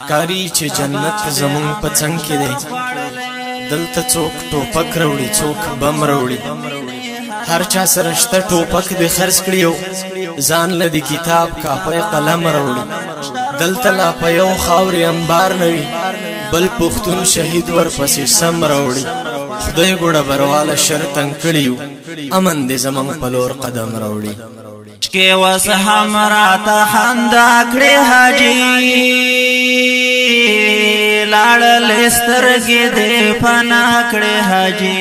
ښکاری چې جنت زمون په څنګ کې دی دلته څوک ټوپک راوړي څوک بم راوړي هر چا سره شته ټوپک دې خرڅ کړي او ځان له دې کتاب کاپی قلم راوړي دلته لا په یو خاورې انبار نه وي بل پښتون شهید ورپسې سم راوړي خدای ګوړه برواله شر تنګ کړي امن دې زمون په لور قدم راوړي چې وس هم راته خندا کړې حاجي لاړل سترګې دې فنا کړې حاجي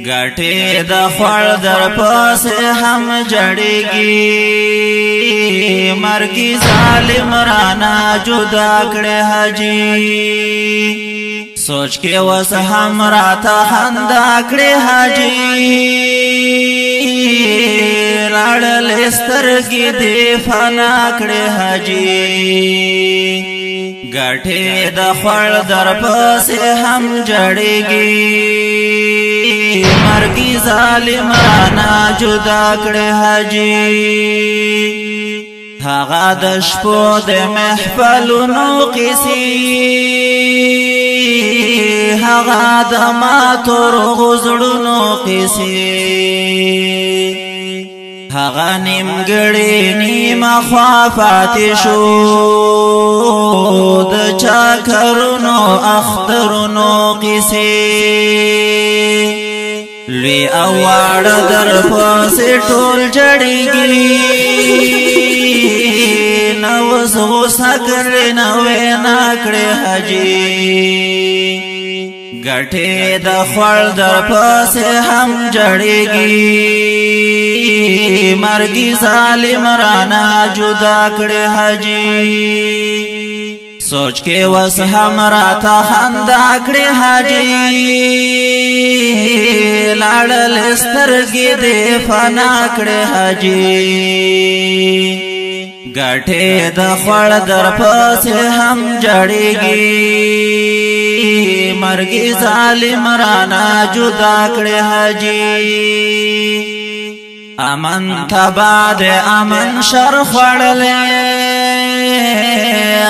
ګټې د خړ در پسې هم جړېږي مرګي ظالم رانا جدا کړې حاجي سوچ کې وس هم راته خندا کړې حاجي لاړل سترګې دې فنا کړې حاجي ګټې د خړ در پسې هم جړېږي مرګي ظالم رانا جدا کړې حاجي هغه د شپو د محفلونو قصې هغه د ماتو غزړونو قصې هغه نیمګړې نیمه خوا پاتې شو د چاکرونو اخترونو قصې لوی او واړه در پسې ټول جړېږي نو اوس غوسه کړې نو وینا کړې حاجي ګټې د خړ در پسې هم جړېږي مرګي ظالم رانا جدا کړې حاجي سوچ کې وس هم راته خندا کړې حاجي لاړل سترګې دې فنا کړې حاجي ګټې د خړ در پسې هم جړېږي مرګي ظالم رانا جدا کړې حاجي امن تبا دې امن شر خړلې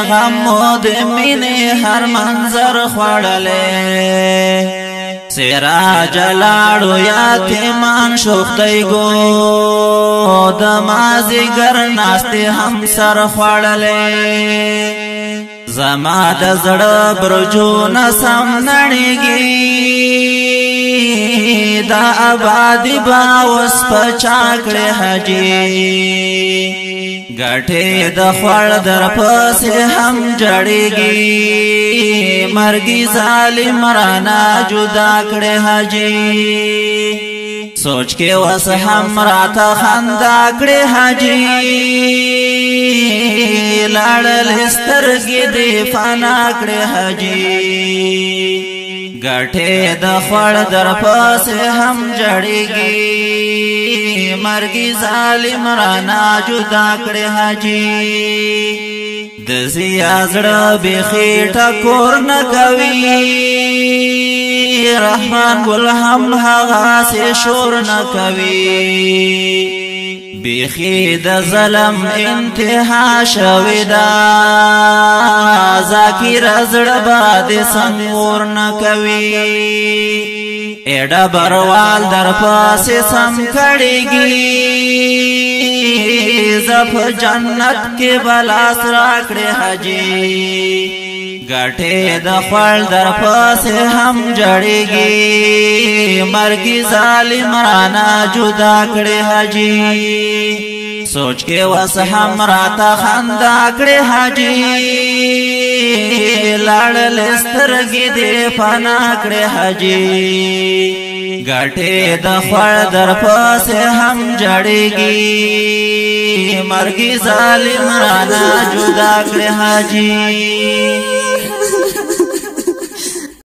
غم د مینې هر منظر خړلې سراج لاړو یاتیمان شوختی گو د مازیګر ناستې هم سر خړلې زما د زړه برجونه سم نړېږي دا آبادی با اوس په چا کړې حاجي ګټې د خړ در پسې هم جړېږي مرګي ظالم رانا جدا کړې حاجي سوچ کې وس هم راته خندا کړې حاجي لاړل سترګې دې فنا کړې حاجي ګټې د خړ در پسې هم جړېږي مرګي ظالم رانا جدا کړې حاجي د زیا زړه بېخي ټکور نه کوي رحمان ګل هم هغسې شور نه کوي بیخی د ظلم انتها شوی دا ذاکر زړه باندې سمور نه کوي اډه بروال در پاسه سم کړيږي زف جنت کې بلاس راکړې حاجي ګټه د خپل در پاسه هم جړېږي مرګي ظالم رانا جدا کړې حاجي سوچ کې وس هم راته خندا کړې حاجي لاړل سترګې دې فنا کړې حاجي ګټه د خپل در پاسه هم جړېږي مرګي ظالم رانا جدا کړې حاجي